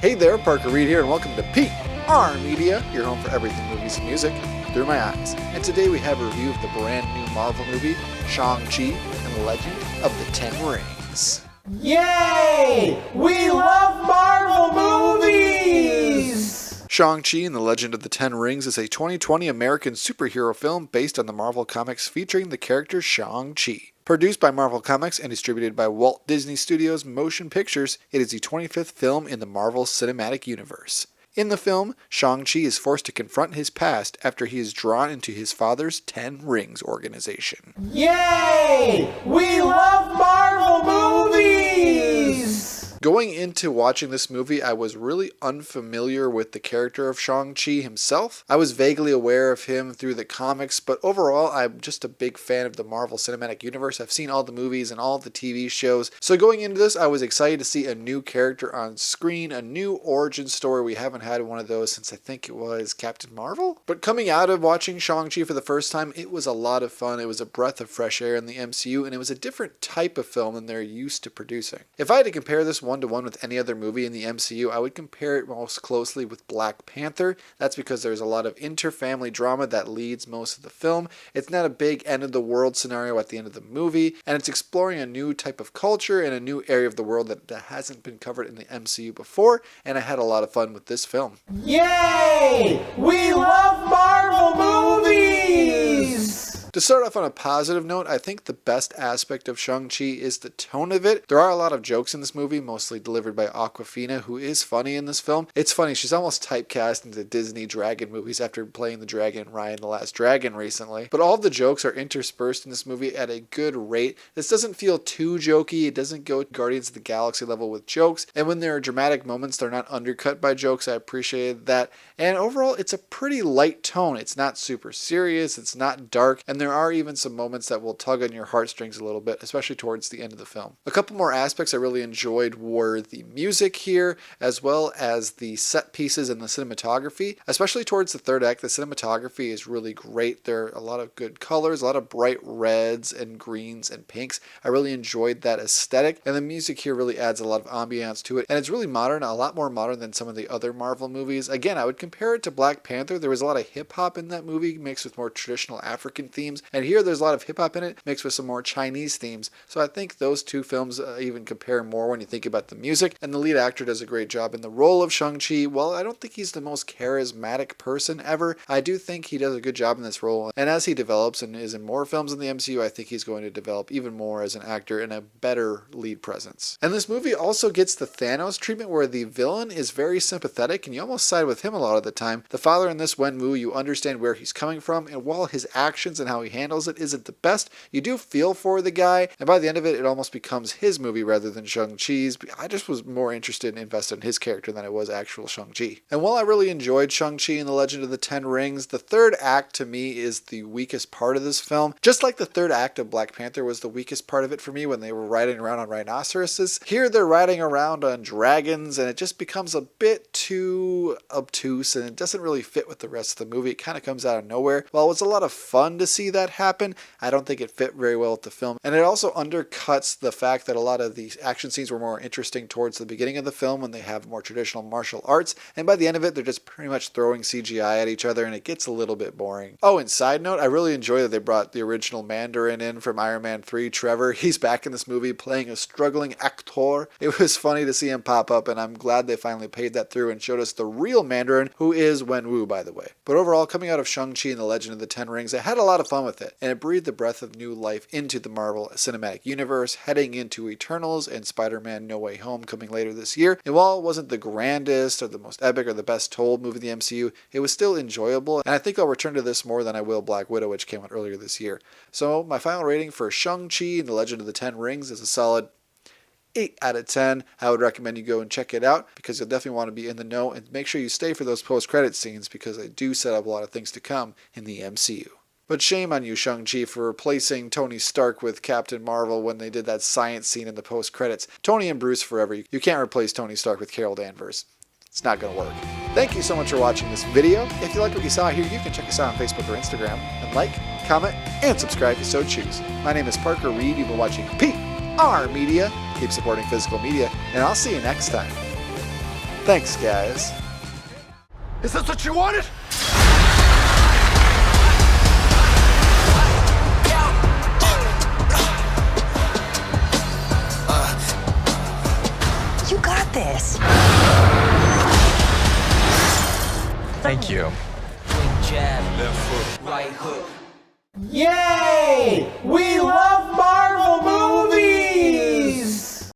Hey there, Parker Reed here, and welcome to PR Media, your home for everything movies and music through my eyes. And today we have a review of the brand new Marvel movie, Shang-Chi and the Legend of the Ten Rings. Yay! We love Marvel movies! Shang-Chi and the Legend of the Ten Rings is a 2020 American superhero film based on the Marvel Comics featuring the character Shang-Chi. Produced by Marvel Comics and distributed by Walt Disney Studios Motion Pictures, it is the 25th film in the Marvel Cinematic Universe. In the film, Shang-Chi is forced to confront his past after he is drawn into his father's Ten Rings organization. Yay! We love Marvel movies! Going into watching this movie, I was really unfamiliar with the character of Shang-Chi himself. I was vaguely aware of him through the comics, but overall, I'm just a big fan of the Marvel Cinematic Universe. I've seen all the movies and all the TV shows. So going into this, I was excited to see a new character on screen, a new origin story. We haven't had one of those since I think it was Captain Marvel. But coming out of watching Shang-Chi for the first time, it was a lot of fun. It was a breath of fresh air in the MCU, and it was a different type of film than they're used to producing. If I had to compare this one-to-one with any other movie in the MCU, I would compare it most closely with Black Panther. That's because there's a lot of inter-family drama that leads most of the film. It's not a big end-of-the-world scenario at the end of the movie, and it's exploring a new type of culture and a new area of the world that hasn't been covered in the MCU before, and I had a lot of fun with this film. Yay! We love Marvel movies! To start off on a positive note, I think the best aspect of Shang-Chi is the tone of it. There are a lot of jokes in this movie, mostly delivered by Awkwafina, who is funny in this film. It's funny, she's almost typecast into Disney dragon movies after playing the dragon in Raya and the Last Dragon recently. But all of the jokes are interspersed in this movie at a good rate. This doesn't feel too jokey, it doesn't go Guardians of the Galaxy level with jokes, and when there are dramatic moments, they're not undercut by jokes. I appreciated that. And overall, it's a pretty light tone. It's not super serious, it's not dark, and there are even some moments that will tug on your heartstrings a little bit, especially towards the end of the film. A couple more aspects I really enjoyed were the music here, as well as the set pieces and the cinematography. Especially towards the third act, the cinematography is really great. There are a lot of good colors, a lot of bright reds and greens and pinks. I really enjoyed that aesthetic, and the music here really adds a lot of ambiance to it, and it's really modern, a lot more modern than some of the other Marvel movies. Again, I would compare it to Black Panther. There was a lot of hip-hop in that movie, mixed with more traditional African themes, and here there's a lot of hip-hop in it, mixed with some more Chinese themes. So I think those two films even compare more when you think about the music, and the lead actor does a great job in the role of Shang-Chi. While I don't think he's the most charismatic person ever, I do think he does a good job in this role, and as he develops and is in more films in the MCU, I think he's going to develop even more as an actor and a better lead presence. And this movie also gets the Thanos treatment, where the villain is very sympathetic, and you almost side with him a lot of the time. The father in this Wenwu, you understand where he's coming from, and while his actions and how he handles it isn't the best, you do feel for the guy, and by the end of it, it almost becomes his movie rather than Shang-Chi's. I just was more interested and invested in his character than I was actual Shang-Chi. And while I really enjoyed Shang-Chi and the Legend of the Ten Rings, the third act to me is the weakest part of this film. Just like the third act of Black Panther was the weakest part of it for me when they were riding around on rhinoceroses, here they're riding around on dragons, and it just becomes a bit too obtuse, and it doesn't really fit with the rest of the movie. It kind of comes out of nowhere. While it was a lot of fun to see that happen, I don't think it fit very well with the film, and it also undercuts the fact that a lot of the action scenes were more interesting towards the beginning of the film when they have more traditional martial arts, and by the end of it, they're just pretty much throwing CGI at each other, and it gets a little bit boring. Oh, and side note, I really enjoy that they brought the original Mandarin in from Iron Man 3, Trevor. He's back in this movie playing a struggling actor. It was funny to see him pop up, and I'm glad they finally paid that through and showed us the real Mandarin, who is Wenwu, by the way. But overall, coming out of Shang-Chi and the Legend of the Ten Rings, I had a lot of fun with it, and it breathed a breath of new life into the Marvel Cinematic Universe, heading into Eternals and Spider-Man No Way Home coming later this year. And while it wasn't the grandest or the most epic or the best told movie in the MCU, it was still enjoyable, and I think I'll return to this more than I will Black Widow, which came out earlier this year. So my final rating for Shang-Chi and the Legend of the Ten Rings is a solid 8 out of 10. I would recommend you go and check it out because you'll definitely want to be in the know, and make sure you stay for those post-credit scenes because they do set up a lot of things to come in the MCU. But shame on you, Shang-Chi, for replacing Tony Stark with Captain Marvel when they did that science scene in the post-credits. Tony and Bruce forever. You can't replace Tony Stark with Carol Danvers. It's not going to work. Thank you so much for watching this video. If you like what you saw here, you can check us out on Facebook or Instagram and like, comment, and subscribe if you so choose. My name is Parker Reed. You've been watching PR Media. Keep supporting physical media, and I'll see you next time. Thanks, guys. Is this what you wanted? You got this. Thank you. Yay! We